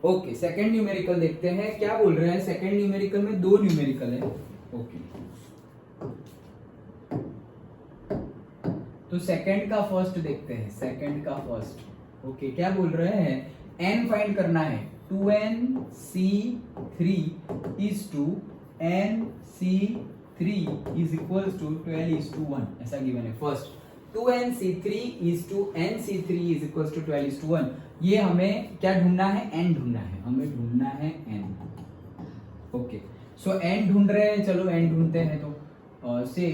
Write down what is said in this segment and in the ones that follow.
Okay, second numerical देखते हैं क्या बोल रहे हैं। सेकंड न्यूमेरिकल में दो न्यूमेरिकल है। ओके, तो सेकंड का फर्स्ट देखते हैं। सेकंड का फर्स्ट ओके, क्या बोल रहे हैं, n फाइंड करना है। 2nc3 is to nc3 is equals to 12:1 ऐसा गिवन है। First 2nc3 is to nc3 is equals to 12:1। ये हमें क्या ढूंढना है, n ढूंढना है, हमें ढूंढना है n। ओके, सो n ढूंढ रहे हैं, चलो n ढूंढते हैं। तो से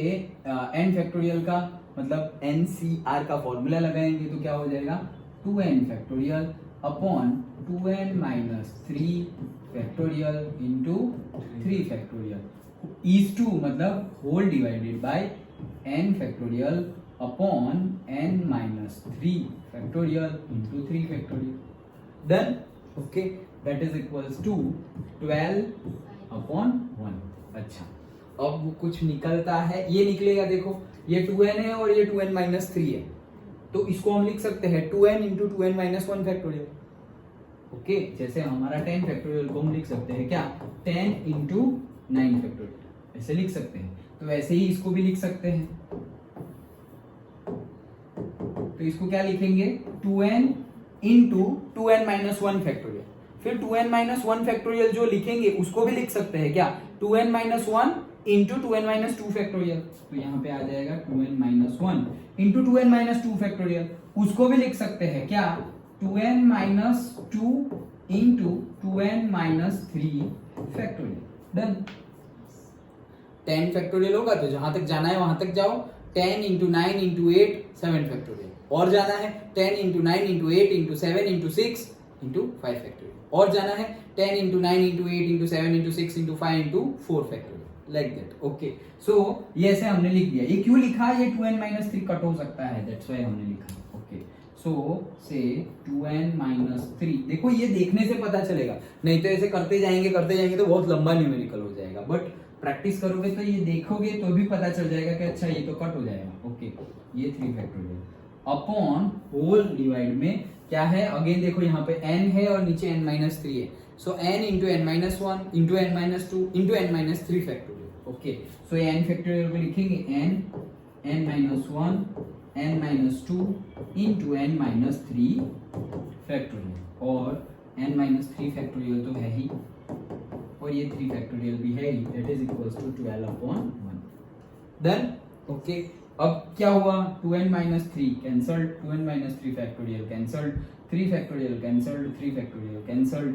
n फैक्टोरियल का मतलब NCR का फॉर्मूला लगाएंगे तो क्या हो जाएगा, 2n factorial upon 2n minus 3 factorial into 3 factorial is two मतलब whole divided by n factorial upon n minus 3 factorial into 3 factorial. Done. Okay, that is equals to 12 upon 1। अच्छा, अब कुछ निकलता है, ये निकलेगा, देखो ये 2n है और ये 2n माइनस 3 है, तो इसको हम लिख सकते हैं 2n into 2n minus 1 factorial. Okay, जैसे हमारा 10 फैक्टोरियल को हम लिख सकते हैं क्या, 10 इंटू 9 फैक्टोरियल ऐसे लिख सकते हैं। तो वैसे ही इसको भी लिख सकते हैं। तो इसको क्या लिखेंगे, 2n into 2n minus 1 factorial. फिर 2n माइनस 1 फैक्टोरियल जो लिखेंगे उसको भी लिख सकते हैं क्या, 2n minus 1 into 2n minus 2 factorial. तो यहाँ पे आ जाएगा 2n minus 1 into 2n minus 2 factorial. उसको भी लिख सकते हैं क्या, 2n minus 2 into 2n minus 3 factorial. Done. 10 factorial होगा तो जहां तक जाना है वहां तक जाओ। 10 इंटू 9 इंटू 8 7 फैक्टोरियल। और जाना है 10 into 9 into 8 into 7 into 6 into 5 factorial. और जाना है 10 into 9 into 8 into 7 into 6 into 5 into 4 factorial, like that. Okay, so ये ऐसे हमने लिख दिया। ये क्यों लिखा, ये 2n माइनस 3 कट हो सकता है, दैट्स व्हाई हमने लिखा। ओके, सो से 2n माइनस 3, देखो ये देखने से पता चलेगा, नहीं तो ऐसे करते जाएंगे तो बहुत लंबा न्यूमेरिकल हो जाएगा। बट प्रैक्टिस करोगे तो ये देखोगे तो भी पता चल जाएगा कि अच्छा ये तो कट हो जाएगा। ओके, ये 3 फैक्टोरियल अपॉन होल डिवाइड में क्या है, अगेन देखो यहाँ पे n है और नीचे n माइनस 3 है। So n into n minus 1 into n minus 2 into n minus 3 factorial. Okay, so ये n फैक्टोरियल को लिखेंगे n minus 1 n minus 2 into n minus 3 factorial. और n माइनस 3 फैक्टोरियल तो है ही और ये 3 फैक्टोरियल भी है ही, that is equals to 12 upon 1। Done. Okay, अब क्या हुआ, 2n minus 3 cancelled, 2n minus 3 factorial cancelled, 3 factorial cancelled, 3 factorial cancelled,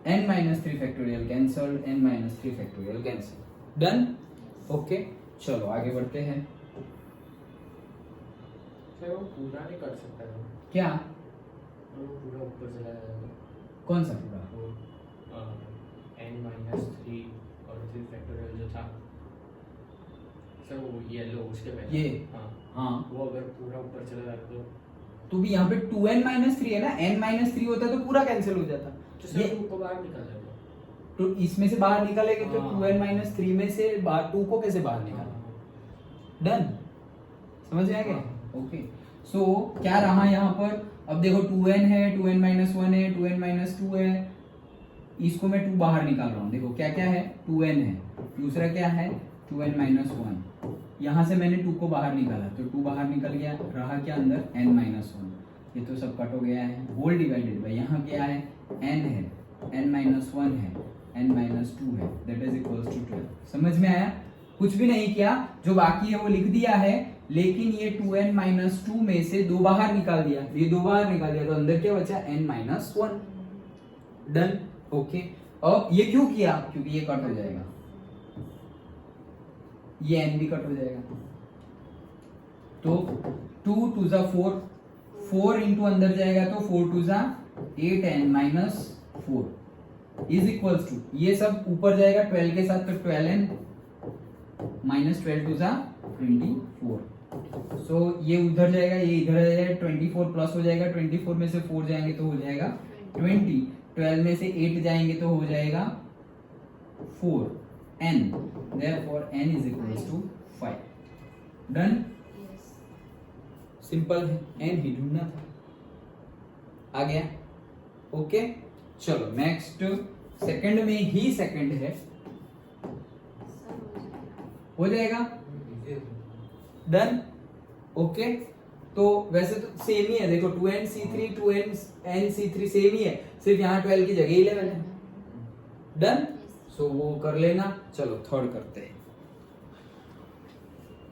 n minus 3 factorial cancelled, n minus 3 factorial cancelled. Done. Okay, चलो आगे बढ़ते हैं। सर वो पूरा नहीं कर सकता है क्या, वो पूरा ऊपर चला जाएगा। कौन सा पूरा, वो n माइनस 3 और 3 फैक्टोरियल जो था सर, वो येलो उसके पहले ये, हाँ हाँ, वो अगर पूरा ऊपर चला जाता तो भी यहाँ पे 2n माइनस 3 है ना, n माइनस 3 होता तो पूरा कैंसिल हो जाता। तो सर ये 2 को बाहर निकाल देगा। तो इसमें से बाहर निकालेंगे तो हाँ। 2n माइनस 3 में से 2 को कैसे बाहर निकालें। डन, समझ में आ गया। ओके, सो क्या रहा यहाँ पर, अब देखो 2n है, 2n माइनस 1 है, 2n माइनस 2 है, इसको मैं 2 बाहर निकाल रहा हूँ। देखो क्या क्या है, 2n है, दूसरा क्या है 2n माइनस 1, यहाँ से मैंने 2 को बाहर निकाला तो 2 बाहर निकल गया, रहा क्या अंदर n माइनस 1, ये तो सब कट हो गया है। होल डिवाइडेड बाय यहाँ क्या है, n है, n माइनस 1 है, n माइनस 2 है, दैट इज इक्वल्स टू 12। समझ में आया, कुछ भी नहीं किया, जो बाकी है वो लिख दिया है, लेकिन ये 2n माइनस 2 में से 2 बाहर निकाल दिया, ये 2 बाहर निकाल दिया तो अंदर क्या बचा, n माइनस 1। डन। ओके, अब ये क्यों किया, क्योंकि ये कट हो जाएगा, ये n भी कट हो जाएगा। तो 2 2 जा 4, 4 इंटू अंदर जाएगा तो 4 2 जा 8n minus 4 is equals to, ये सब ऊपर जाएगा 12 के साथ तो 12n माइनस 12 2 जा 24। सो ये उधर जाएगा, ये इधर आ जाएगा, 24 प्लस हो जाएगा, 24 में से 4 जाएंगे तो हो जाएगा 20, 12 में से 8 जाएंगे तो हो जाएगा 4n, therefore n is equals to 5। Done. Simple है, n ही ढूंढना था, आ गया। ओके चलो नेक्स्ट सेकंड में ही सेकंड है, हो जाएगा डन। ओके तो वैसे तो सेम ही है, देखो 2nc3 2nc3 सेम ही है, सिर्फ यहाँ 12 की जगह 11 है। डन, सो वो कर लेना। चलो थर्ड करते हैं।